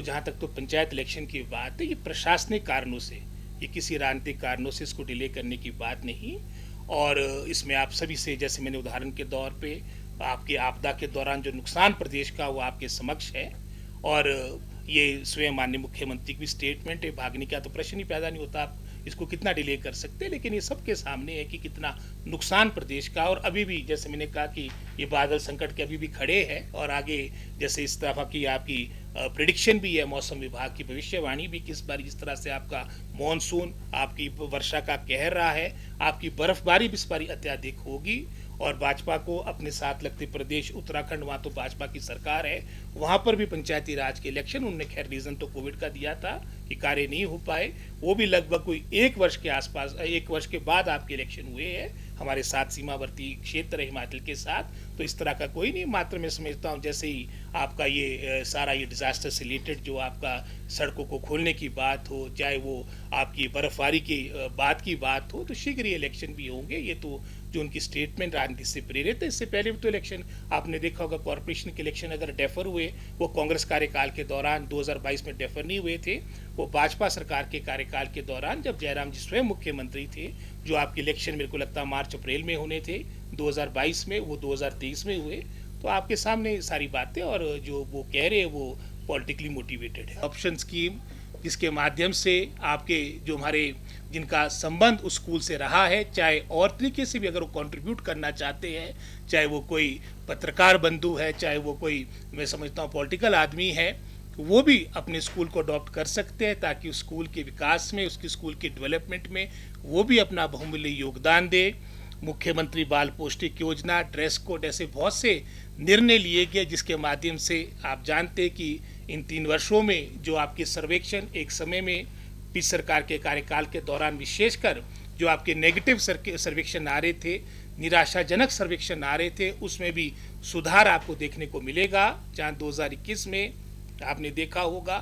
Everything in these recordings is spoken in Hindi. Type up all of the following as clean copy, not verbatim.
जहाँ तक तो पंचायत इलेक्शन की बात है, ये प्रशासनिक कारणों से, ये किसी राजनीतिक कारणों से इसको डिले करने की बात नहीं। और इसमें आप सभी से, जैसे मैंने उदाहरण के तौर पे आपकी आपदा के दौरान जो नुकसान प्रदेश का वो आपके समक्ष है। और ये स्वयं माननीय मुख्यमंत्री की स्टेटमेंट है, भागने का तो प्रश्न ही पैदा नहीं होता, आप इसको कितना डिले कर सकते हैं। लेकिन ये सबके सामने है कि कितना नुकसान प्रदेश का, और अभी भी जैसे मैंने कहा कि ये बादल संकट के अभी भी खड़े हैं। और आगे जैसे इस तरह की आपकी प्रिडिक्शन भी है, मौसम विभाग की भविष्यवाणी भी, किस बार जिस तरह से आपका मॉनसून, आपकी वर्षा का कहर रहा है, आपकी बर्फबारी भी इस बार अत्यधिक होगी। और भाजपा को अपने साथ लगते प्रदेश उत्तराखंड, वहाँ तो भाजपा की सरकार है, वहाँ पर भी पंचायती राज के इलेक्शन, उनने खैर रीजन तो कोविड का दिया था कि कार्य नहीं हो पाए, वो भी लगभग कोई 1 वर्ष के आसपास, 1 वर्ष के बाद आपके इलेक्शन हुए हैं हमारे साथ सीमावर्ती क्षेत्र है हिमाचल के साथ। तो इस तरह का कोई नहीं, मात्र मैं समझता हूँ जैसे ही आपका ये सारा ये डिजास्टर से रिलेटेड जो आपका सड़कों को खोलने की बात हो, चाहे वो आपकी बर्फबारी की बात की बात हो, तो शीघ्र ही इलेक्शन भी होंगे। ये तो जो उनकी स्टेटमेंट राजनीति से प्रेरित है। इससे पहले भी तो इलेक्शन आपने देखा होगा, कॉर्पोरेशन के इलेक्शन अगर डेफर हुए, वो कांग्रेस कार्यकाल के दौरान 2022 में डेफर नहीं हुए थे, वो भाजपा सरकार के कार्यकाल के दौरान जब जयराम जी स्वयं मुख्यमंत्री थे, जो आपके इलेक्शन मेरे को लगता है मार्च अप्रैल में होने थे 2022 में, वो 2023 में हुए। तो आपके सामने सारी बातें, और जो वो कह रहे हैं वो पॉलिटिकली मोटिवेटेड है। ऑप्शन स्कीम जिसके माध्यम से आपके जो हमारे जिनका संबंध उस स्कूल से रहा है, चाहे और तरीके से भी अगर वो कंट्रीब्यूट करना चाहते हैं, चाहे वो कोई पत्रकार बंधु है, चाहे वो कोई, मैं समझता हूँ, पॉलिटिकल आदमी है, वो भी अपने स्कूल को अडॉप्ट कर सकते हैं, ताकि उस स्कूल के विकास में, उसके स्कूल के डेवलपमेंट में वो भी अपना बहुमूल्य योगदान दे। मुख्यमंत्री बाल पौष्टिक योजना, ड्रेस कोड, ऐसे बहुत से निर्णय लिए गए जिसके माध्यम से आप जानते हैं कि इन 3 वर्षों में जो आपके सर्वेक्षण एक समय में पिछली सरकार के कार्यकाल के दौरान विशेषकर जो आपके नेगेटिव सर्वेक्षण आ रहे थे, निराशाजनक सर्वेक्षण आ रहे थे, उसमें भी सुधार आपको देखने को मिलेगा। जहाँ 2021 में आपने देखा होगा,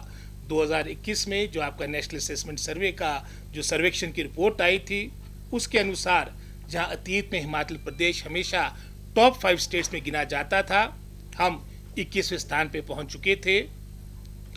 2021 में जो आपका नेशनल असेसमेंट सर्वे का जो सर्वेक्षण की रिपोर्ट आई थी, उसके अनुसार जहां अतीत में हिमाचल प्रदेश हमेशा टॉप 5 स्टेट्स में गिना जाता था, हम 21वें स्थान पे पहुंच चुके थे।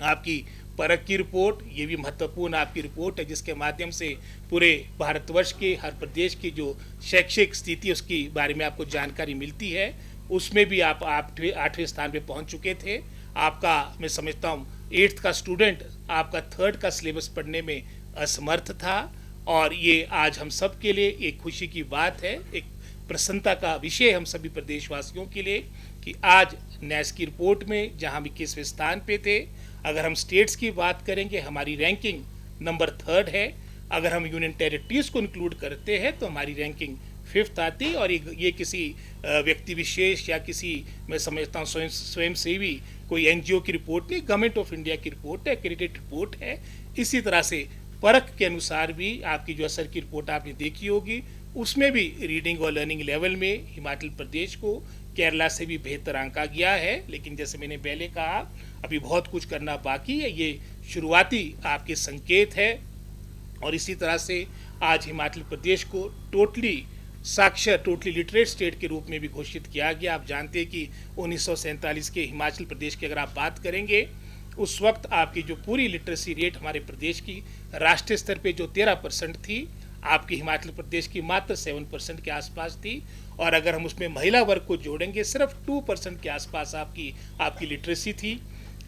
आपकी परख की रिपोर्ट, ये भी महत्वपूर्ण आपकी रिपोर्ट है, जिसके माध्यम से पूरे भारतवर्ष के हर प्रदेश की जो शैक्षिक स्थिति उसकी बारे में आपको जानकारी मिलती है। उसमें भी आप 8वें स्थान पे पहुंच चुके थे। आपका, मैं समझता हूँ, 8th का स्टूडेंट आपका 3rd का सिलेबस पढ़ने में असमर्थ था, और ये आज हम सब के लिए एक खुशी की बात है, एक प्रसन्नता का विषय हम सभी प्रदेशवासियों के लिए कि आज नेस की रिपोर्ट में जहां हम 21वें स्थान पे थे, अगर हम स्टेट्स की बात करेंगे हमारी रैंकिंग नंबर 3rd है। अगर हम यूनियन टेरिटरीज को इंक्लूड करते हैं तो हमारी रैंकिंग 5th आती। और ये किसी व्यक्ति विशेष या किसी, मैं समझता हूँ, स्वयं सेवी कोई एनजीओ की रिपोर्ट नहीं, गवर्नमेंट ऑफ इंडिया की रिपोर्ट है, क्रेडिट रिपोर्ट है। इसी तरह से परख के अनुसार भी आपकी जो असर की रिपोर्ट आपने देखी होगी, उसमें भी रीडिंग और लर्निंग लेवल में हिमाचल प्रदेश को केरला से भी बेहतर आंका गया है। लेकिन जैसे मैंने पहले कहा, अभी बहुत कुछ करना बाकी है, ये शुरुआती आपके संकेत है। और इसी तरह से आज हिमाचल प्रदेश को टोटली साक्षर, टोटली लिटरेट स्टेट के रूप में भी घोषित किया गया। आप जानते हैं कि 1947 के हिमाचल प्रदेश की अगर आप बात करेंगे, उस वक्त आपकी जो पूरी लिटरेसी रेट हमारे प्रदेश की राष्ट्रीय स्तर पे जो 13% थी, आपकी हिमाचल प्रदेश की मात्र 7% के आसपास थी। और अगर हम उसमें महिला वर्ग को जोड़ेंगे, सिर्फ 2% के आसपास आपकी लिटरेसी थी।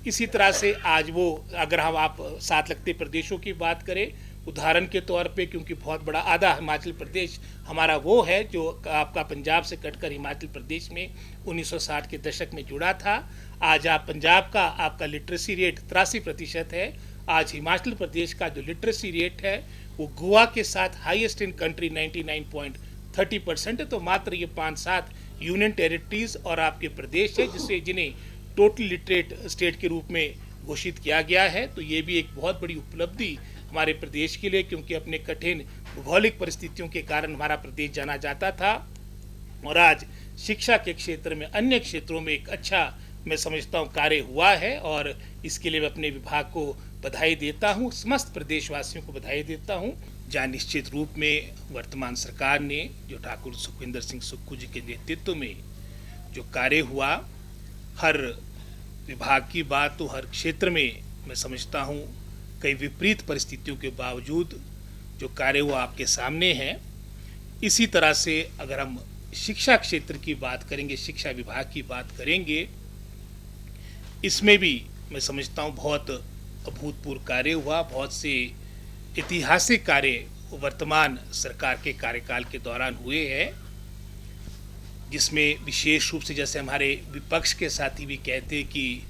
इसी तरह से आज वो, अगर हम आप साथ लगते प्रदेशों की बात करें, उदाहरण के तौर पे, क्योंकि बहुत बड़ा आधा हिमाचल प्रदेश हमारा वो है जो आपका पंजाब से कटकर हिमाचल प्रदेश में 1960 के दशक में जुड़ा था। आज आप पंजाब का आपका लिटरेसी रेट 83% है। आज हिमाचल प्रदेश का जो लिटरेसी रेट है वो गोवा के साथ हाईएस्ट इन कंट्री 99.30% है। तो मात्र ये 5-7 यूनियन टेरिटरीज और आपके प्रदेश है जिन्हें टोटल लिटरेट स्टेट के रूप में घोषित किया गया है। तो ये भी एक बहुत बड़ी उपलब्धि हमारे प्रदेश के लिए, क्योंकि अपने कठिन भौगोलिक परिस्थितियों के कारण हमारा प्रदेश जाना जाता था। और आज शिक्षा के क्षेत्र में, अन्य क्षेत्रों में एक अच्छा, मैं समझता हूँ, कार्य हुआ है। और इसके लिए मैं अपने विभाग को बधाई देता हूँ, समस्त प्रदेशवासियों को बधाई देता हूँ। जहाँ निश्चित रूप में वर्तमान सरकार ने, जो ठाकुर सुखविंदर सिंह सुक्खू जी के नेतृत्व में जो कार्य हुआ, हर विभाग की बात तो हर क्षेत्र में मैं समझता हूँ कई विपरीत परिस्थितियों के बावजूद जो कार्य वो आपके सामने है। इसी तरह से अगर हम शिक्षा क्षेत्र की बात करेंगे, शिक्षा विभाग की बात करेंगे, इसमें भी मैं समझता हूँ बहुत अभूतपूर्व कार्य हुआ, बहुत से ऐतिहासिक कार्य वर्तमान सरकार के कार्यकाल के दौरान हुए हैं, जिसमें विशेष रूप से जैसे हमारे विपक्ष के साथी भी कहते हैं कि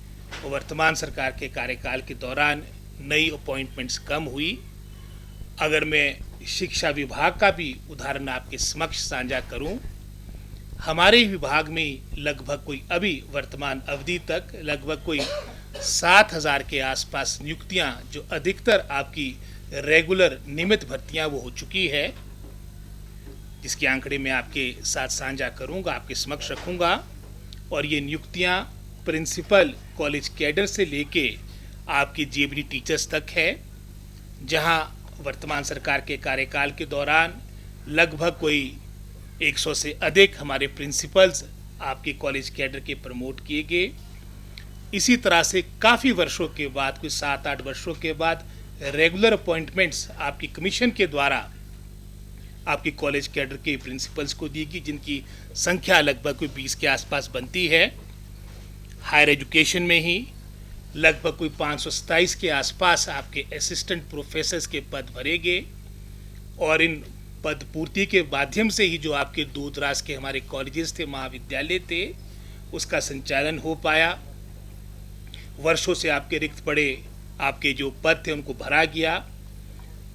वर्तमान सरकार के कार्यकाल के दौरान नई अपॉइंटमेंट्स कम हुई। अगर मैं शिक्षा विभाग का भी उदाहरण आपके समक्ष साझा करूं, हमारे विभाग में लगभग कोई अभी वर्तमान अवधि तक लगभग कोई 7,000 के आसपास नियुक्तियां, जो अधिकतर आपकी रेगुलर नियमित भर्तियां वो हो चुकी है, जिसके आंकड़े मैं आपके साथ साझा करूंगा, आपके समक्ष रखूंगा। और ये नियुक्तियां प्रिंसिपल, कॉलेज कैडर से लेके आपके जेबीटी टीचर्स तक है, जहां वर्तमान सरकार के कार्यकाल के दौरान लगभग कोई 100 से अधिक हमारे प्रिंसिपल्स आपके कॉलेज कैडर के प्रमोट किए गए। इसी तरह से काफ़ी वर्षों के बाद, कोई 7-8 वर्षों के बाद रेगुलर अपॉइंटमेंट्स आपकी कमीशन के द्वारा आपकी कॉलेज कैडर के प्रिंसिपल्स को दी गई, जिनकी संख्या लगभग कोई 20 के आसपास बनती है। हायर एजुकेशन में ही लगभग कोई 527 के आसपास आपके असिस्टेंट प्रोफेसर्स के पद भरे गए, और इन पद पूर्ति के माध्यम से ही जो आपके दूर दराज के हमारे कॉलेजेस थे, महाविद्यालय थे, उसका संचालन हो पाया। वर्षों से आपके रिक्त पड़े आपके जो पद थे उनको भरा गया।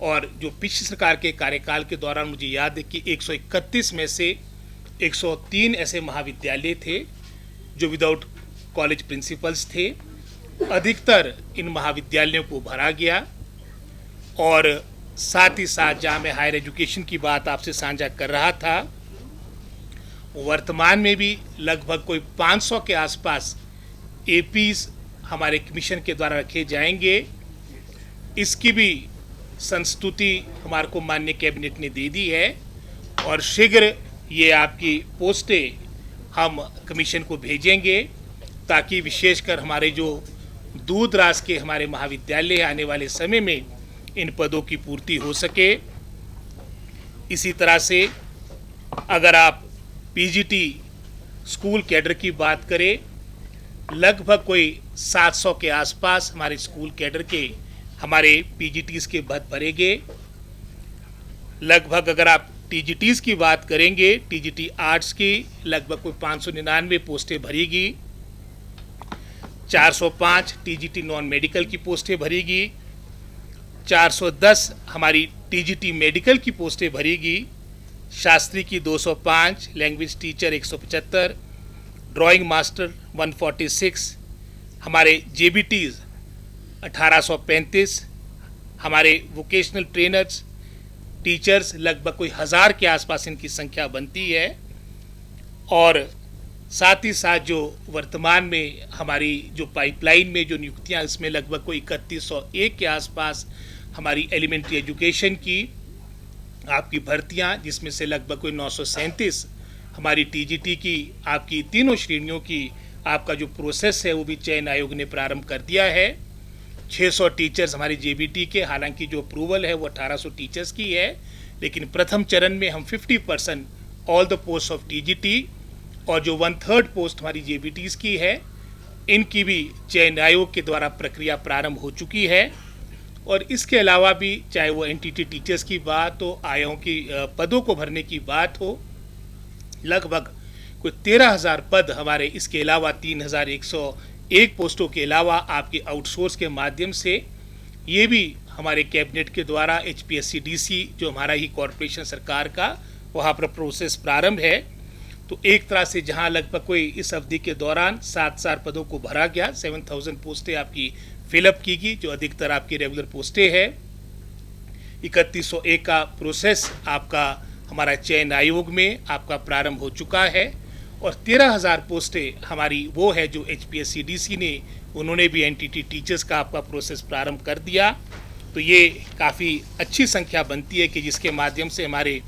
और जो पिछली सरकार के कार्यकाल के दौरान मुझे याद है कि 131 में से 103 ऐसे महाविद्यालय थे जो विदाउट कॉलेज प्रिंसिपल्स थे। अधिकतर इन महाविद्यालयों को भरा गया। और साथ ही साथ जहाँ मैं हायर एजुकेशन की बात आपसे साझा कर रहा था, वर्तमान में भी लगभग कोई 500 के आसपास एपीज हमारे कमीशन के द्वारा रखे जाएंगे। इसकी भी संस्तुति हमारे को माननीय कैबिनेट ने दे दी है, और शीघ्र ये आपकी पोस्टें हम कमीशन को भेजेंगे, ताकि विशेषकर हमारे जो दूर दराज के हमारे महाविद्यालय आने वाले समय में इन पदों की पूर्ति हो सके। इसी तरह से अगर आप पीजीटी स्कूल कैडर की बात करें, लगभग कोई 700 के आसपास हमारे स्कूल कैडर के हमारे पीजीटीज के पद भरे गए। लगभग अगर आप टीजीटीज की बात करेंगे, टीजीटी आर्ट्स की लगभग कोई 599 पोस्टें भरीगी, 405 टीजीटी नॉन मेडिकल की पोस्टें भरीगी, 410 हमारी टीजीटी मेडिकल की पोस्टें भरीगी, शास्त्री की 205, लैंग्वेज टीचर 175, ड्राइंग मास्टर 146, हमारे जेबीटीज 1835, हमारे वोकेशनल ट्रेनर्स टीचर्स लगभग कोई 1000 के आसपास इनकी संख्या बनती है। और साथ ही साथ जो वर्तमान में हमारी जो पाइपलाइन में जो नियुक्तियां, इसमें लगभग कोई 3101 के आसपास हमारी एलिमेंट्री एजुकेशन की आपकी भर्तियां, जिसमें से लगभग कोई 937 हमारी टीजीटी की आपकी तीनों श्रेणियों की आपका जो प्रोसेस है वो भी चयन आयोग ने प्रारंभ कर दिया है। 600 टीचर्स हमारी जेबीटी के, हालांकि जो अप्रूवल है वो 1800 टीचर्स की है, लेकिन प्रथम चरण में हम 50% all the post of TGT और जो 1/3 पोस्ट हमारी जेबीटीज की है, इनकी भी चयन आयोग के द्वारा प्रक्रिया प्रारंभ हो चुकी है। और इसके अलावा भी चाहे वो एनटीटी टीचर्स की बात हो, आयों की पदों को भरने की बात हो, लगभग कोई 13,000 पद हमारे, इसके अलावा 3,101 पोस्टों के अलावा आपके आउटसोर्स के माध्यम से ये भी हमारे कैबिनेट के द्वारा एचपीएससी-डीसी जो हमारा ही कॉरपोरेशन सरकार का, वहाँ पर प्रोसेस प्रारंभ है। तो एक तरह से जहाँ लगभग कोई इस अवधि के दौरान 7,000 पदों को भरा गया, 7,000 पोस्टें आपकी फिलअप की गई, जो अधिकतर आपकी रेगुलर पोस्टें है। 3101 का प्रोसेस आपका हमारा चयन आयोग में आपका प्रारंभ हो चुका है। और 13,000 पोस्टें हमारी वो है जो एचपीएससी-डीसी ने, उन्होंने भी एनटीटी टीचर्स का आपका प्रोसेस प्रारंभ कर दिया। तो ये काफ़ी अच्छी संख्या बनती है कि जिसके माध्यम से हमारे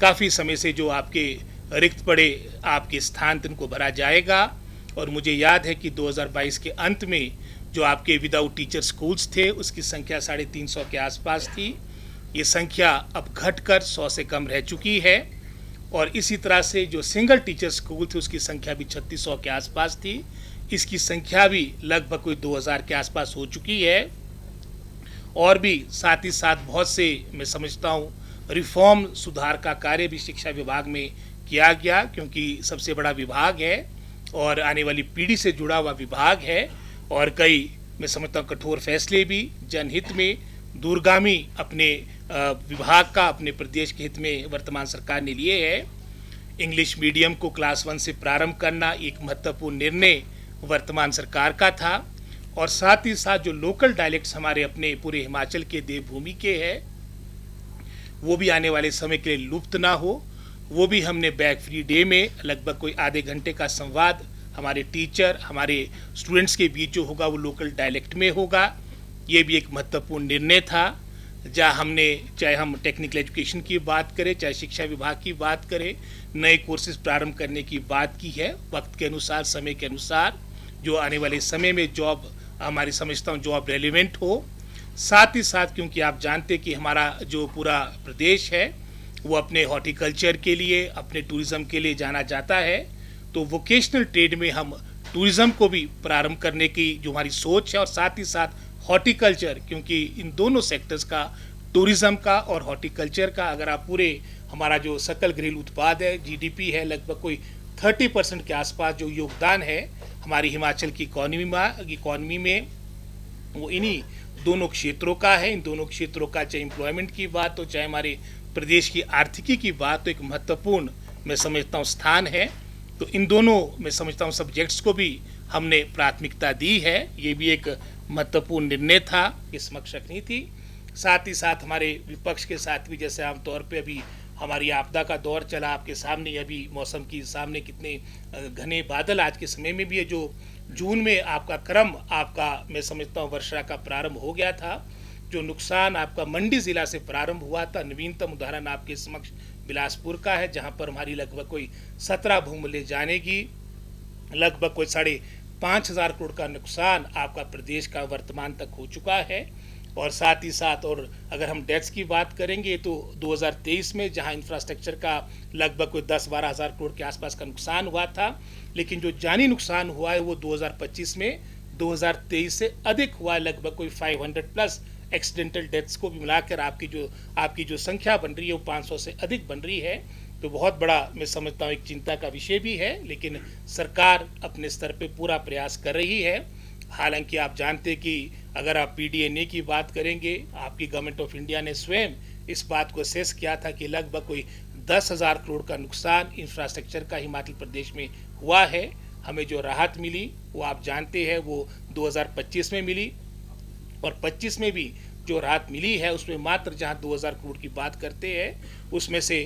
काफ़ी समय से जो आपके रिक्त पड़े आपके स्थान उनको भरा जाएगा। और मुझे याद है कि 2022 के अंत में जो आपके विदाउट टीचर स्कूल्स थे उसकी संख्या 350 के आसपास थी। ये संख्या अब घटकर 100 से कम रह चुकी है। और इसी तरह से जो सिंगल टीचर स्कूल थे उसकी संख्या भी 3600 के आसपास थी। इसकी संख्या भी लगभग कोई 2000 के आसपास हो चुकी है। और भी साथ ही साथ बहुत से मैं समझता हूँ रिफॉर्म सुधार का कार्य भी शिक्षा विभाग में किया गया, क्योंकि सबसे बड़ा विभाग है और आने वाली पीढ़ी से जुड़ा हुआ विभाग है। और कई मैं समझता हूँ कठोर फैसले भी जनहित में दूरगामी अपने विभाग का अपने प्रदेश के हित में वर्तमान सरकार ने लिए है। इंग्लिश मीडियम को क्लास 1 से प्रारंभ करना एक महत्वपूर्ण निर्णय वर्तमान सरकार का था। और साथ ही साथ जो लोकल डायलेक्ट्स हमारे अपने पूरे हिमाचल के देवभूमि के हैं वो भी आने वाले समय के लिए लुप्त ना हो, वो भी हमने बैग फ्री डे में लगभग कोई आधे घंटे का संवाद हमारे टीचर हमारे स्टूडेंट्स के बीच जो होगा वो लोकल डायलेक्ट में होगा। ये भी एक महत्वपूर्ण निर्णय था, जहाँ हमने चाहे हम टेक्निकल एजुकेशन की बात करें, चाहे शिक्षा विभाग की बात करें, नए कोर्सेज प्रारंभ करने की बात की है वक्त के अनुसार, समय के अनुसार, जो आने वाले समय में जॉब हमारी समझता हूँ जॉब रेलिवेंट हो। साथ ही साथ क्योंकि आप जानते कि हमारा जो पूरा प्रदेश है वो अपने हॉर्टिकल्चर के लिए, अपने टूरिज़्म के लिए जाना जाता है, तो वोकेशनल ट्रेड में हम टूरिज़्म को भी प्रारंभ करने की जो हमारी सोच है, और साथ ही साथ हॉर्टिकल्चर, क्योंकि इन दोनों सेक्टर्स का, टूरिज़्म का और हॉर्टिकल्चर का, अगर आप पूरे हमारा जो सकल घरेलू उत्पाद है जीडीपी है लगभग कोई 30% के आसपास जो योगदान है हमारी हिमाचल की इकॉनमी में वो इन्हीं दोनों क्षेत्रों का है। इन दोनों क्षेत्रों का चाहे एम्प्लॉयमेंट की बात हो, चाहे हमारे प्रदेश की आर्थिकी की बात, तो एक महत्वपूर्ण मैं समझता हूँ स्थान है। तो इन दोनों मैं समझता हूँ सब्जेक्ट्स को भी हमने प्राथमिकता दी है। ये भी एक महत्वपूर्ण निर्णय था, ये समक्ष रखनी थी। साथ ही साथ हमारे विपक्ष के साथ भी, जैसे आमतौर पे अभी हमारी आपदा का दौर चला, आपके सामने अभी मौसम की सामने कितने घने बादल आज के समय में भी है। जो जून में आपका क्रम आपका मैं समझता हूँ वर्षा का प्रारंभ हो गया था, जो नुकसान आपका मंडी ज़िला से प्रारंभ हुआ था। नवीनतम उदाहरण आपके समक्ष बिलासपुर का है, जहाँ पर हमारी लगभग कोई 17 भूमूल्य जाने की लगभग कोई 5,500 करोड़ का नुकसान आपका प्रदेश का वर्तमान तक हो चुका है। और साथ ही साथ और अगर हम डेट्स की बात करेंगे तो 2023 में जहां इंफ्रास्ट्रक्चर का लगभग कोई 10-12 हज़ार करोड़ के आसपास का नुकसान हुआ था, लेकिन जो जानी नुकसान हुआ है वो 2025 में 2023 से अधिक हुआ है। लगभग कोई 500+ एक्सीडेंटल डेथ्स को भी मिलाकर आपकी जो संख्या बन रही है वो 500 से अधिक बन रही है। तो बहुत बड़ा मैं समझता हूँ एक चिंता का विषय भी है, लेकिन सरकार अपने स्तर पे पूरा प्रयास कर रही है। हालांकि आप जानते कि अगर आप पीडीएनए की बात करेंगे, आपकी गवर्नमेंट ऑफ इंडिया ने स्वयं इस बात को असेस किया था कि लगभग कोई 10,000 करोड़ का नुकसान इंफ्रास्ट्रक्चर का हिमाचल प्रदेश में हुआ है। हमें जो राहत मिली वो आप जानते हैं वो 2025 में मिली, और 25 में भी जो राहत मिली है उसमें मात्र जहां 2000 करोड़ की बात करते हैं उसमें से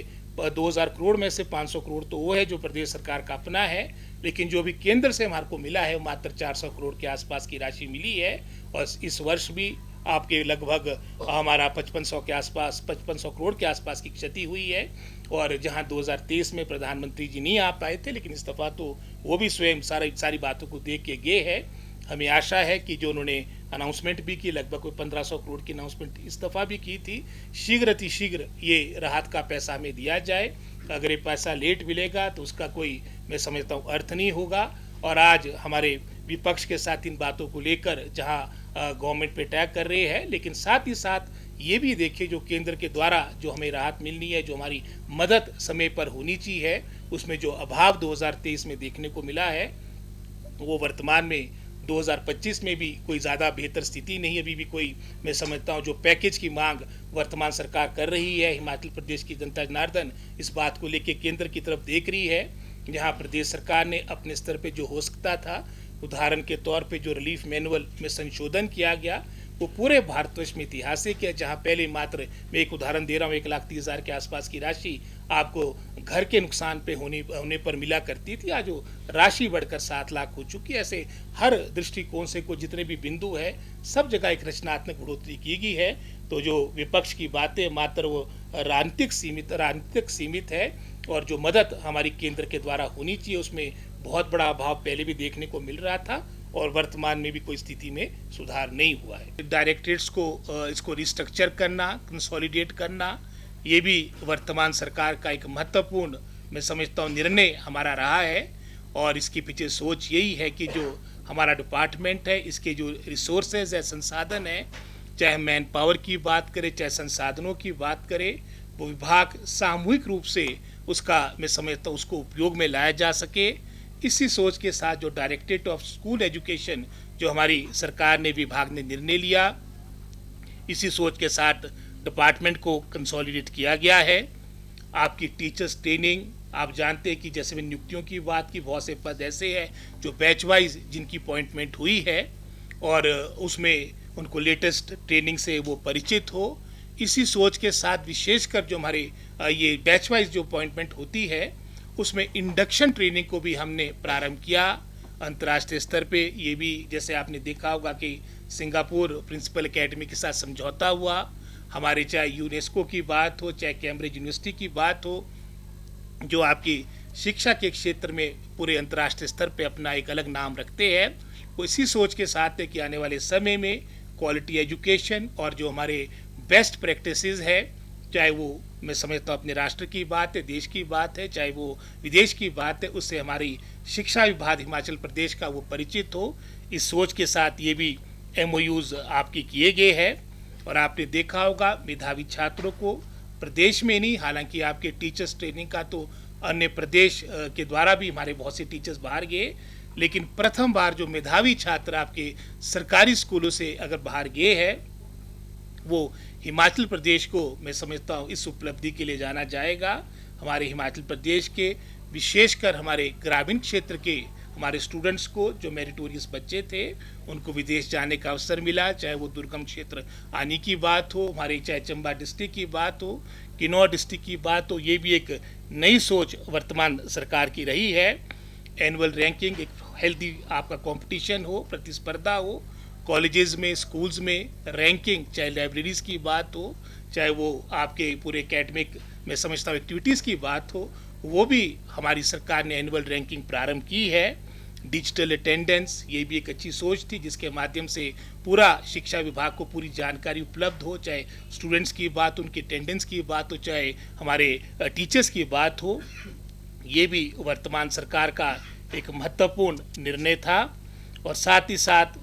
2000 करोड़ में से 500 करोड़ तो वो है जो प्रदेश सरकार का अपना है, लेकिन जो भी केंद्र से हमारे को मिला है वो मात्र 400 करोड़ के आसपास की राशि मिली है। और इस वर्ष भी आपके लगभग हमारा 5500 के आसपास 5500 करोड़ के आसपास की क्षति हुई है। और जहां 2023 में प्रधानमंत्री जी नहीं आ पाए थे, लेकिन इस दफ़ा तो वो भी स्वयं सारी बातों को देख के गए हैं। हमें आशा है कि जो उन्होंने अनाउंसमेंट भी की, लगभग कोई 1500 करोड़ की अनाउंसमेंट इस दफ़ा भी की थी, शीघ्र अतिशीघ्र ये राहत का पैसा हमें दिया जाए। अगर ये पैसा लेट मिलेगा तो उसका कोई मैं समझता हूँ अर्थ नहीं होगा। और आज हमारे विपक्ष के साथ इन बातों को लेकर जहाँ गवर्नमेंट पे अटैक कर रहे हैं, लेकिन साथ ही साथ ये भी देखिए जो केंद्र के द्वारा जो हमें राहत मिलनी है, जो हमारी मदद समय पर होनी चाहिए, उसमें जो अभाव 2023 में देखने को मिला है वो वर्तमान में 2025 में भी कोई ज़्यादा बेहतर स्थिति नहीं। अभी भी कोई मैं समझता हूँ जो पैकेज की मांग वर्तमान सरकार कर रही है, हिमाचल प्रदेश की जनता जनार्दन इस बात को लेकर केंद्र की तरफ देख रही है। जहाँ प्रदेश सरकार ने अपने स्तर पे जो हो सकता था, उदाहरण के तौर पे जो रिलीफ मैनुअल में संशोधन किया गया वो पूरे भारतवर्ष में ऐतिहासिक है। जहाँ पहले मात्र मैं एक उदाहरण दे रहा हूँ 1,30,000 के आसपास की राशि आपको घर के नुकसान पे होने पर मिला करती थी, आज वो राशि बढ़कर 7 लाख हो चुकी है। ऐसे हर दृष्टिकोण से को जितने भी बिंदु है सब जगह एक रचनात्मक बढ़ोतरी की गई है। तो जो विपक्ष की बातें मात्र वो राजनीतिक सीमित है, और जो मदद हमारी केंद्र के द्वारा होनी चाहिए उसमें बहुत बड़ा अभाव पहले भी देखने को मिल रहा था। और वर्तमान में भी कोई स्थिति में सुधार नहीं हुआ है। डायरेक्टरेट्स को इसको रिस्ट्रक्चर करना, कंसोलिडेट करना, ये भी वर्तमान सरकार का एक महत्वपूर्ण, मैं समझता हूँ, निर्णय हमारा रहा है। और इसके पीछे सोच यही है कि जो हमारा डिपार्टमेंट है, इसके जो रिसोर्सेज है, संसाधन है, चाहे मैन पावर की बात करें, चाहे संसाधनों की बात करें, वो विभाग सामूहिक रूप से उसका, मैं समझता हूँ, उसको उपयोग में लाया जा सके। इसी सोच के साथ जो डायरेक्टरेट ऑफ स्कूल एजुकेशन जो हमारी सरकार ने, विभाग ने निर्णय लिया, इसी सोच के साथ डिपार्टमेंट को कंसोलिडेट किया गया है। आपकी टीचर्स ट्रेनिंग, आप जानते हैं कि जैसे मैं नियुक्तियों की बात की, बहुत से पद ऐसे हैं जो बैच वाइज जिनकी अपॉइंटमेंट हुई है और उसमें उनको लेटेस्ट ट्रेनिंग से वो परिचित हो। इसी सोच के साथ विशेषकर जो हमारे ये बैच वाइज जो अपॉइंटमेंट होती है, उसमें इंडक्शन ट्रेनिंग को भी हमने प्रारंभ किया अंतर्राष्ट्रीय स्तर पे। ये भी जैसे आपने देखा होगा कि सिंगापुर प्रिंसिपल एकेडमी के साथ समझौता हुआ। हमारे चाहे यूनेस्को की बात हो, चाहे कैम्ब्रिज यूनिवर्सिटी की बात हो, जो आपकी शिक्षा के क्षेत्र में पूरे अंतर्राष्ट्रीय स्तर पे अपना एक अलग नाम रखते हैं, वो इसी सोच के साथ है कि आने वाले समय में क्वालिटी एजुकेशन और जो हमारे बेस्ट प्रैक्टिसेस है, चाहे वो, मैं समझता हूँ, अपने राष्ट्र की बात है, देश की बात है, चाहे वो विदेश की बात है, उससे हमारी शिक्षा विभाग हिमाचल प्रदेश का वो परिचित हो। इस सोच के साथ ये भी MOUs आपके किए गए हैं। और आपने देखा होगा मेधावी छात्रों को प्रदेश में नहीं, हालांकि आपके टीचर्स ट्रेनिंग का तो अन्य प्रदेश के द्वारा भी हमारे बहुत से टीचर्स बाहर गए, लेकिन प्रथम बार जो मेधावी छात्र आपके सरकारी स्कूलों से अगर बाहर गए हैं, वो हिमाचल प्रदेश को, मैं समझता हूँ, इस उपलब्धि के लिए जाना जाएगा। हमारे हिमाचल प्रदेश के, विशेषकर हमारे ग्रामीण क्षेत्र के हमारे स्टूडेंट्स को, जो मेरिटोरियस बच्चे थे, उनको विदेश जाने का अवसर मिला। चाहे वो दुर्गम क्षेत्र आने की बात हो, हमारे चाहे चंबा डिस्ट्रिक्ट की बात हो, किन्नौर डिस्ट्रिक्ट की बात हो, ये भी एक नई सोच वर्तमान सरकार की रही है। एनुअल रैंकिंग, एक हेल्दी आपका कंपटीशन हो, प्रतिस्पर्धा हो, कॉलेजेस में, स्कूल्स में रैंकिंग, चाहे लाइब्रेरीज की बात हो, चाहे वो आपके पूरे एकेडमिक, मैं समझता हूँ, एक्टिविटीज़ की बात हो, वो भी हमारी सरकार ने एनुअल रैंकिंग प्रारंभ की है। डिजिटल अटेंडेंस, ये भी एक अच्छी सोच थी जिसके माध्यम से पूरा शिक्षा विभाग को पूरी जानकारी उपलब्ध हो, चाहे स्टूडेंट्स की बात, उनकी अटेंडेंस की बात हो, चाहे हमारे टीचर्स की बात हो। ये भी वर्तमान सरकार का एक महत्वपूर्ण निर्णय था। और साथ ही साथ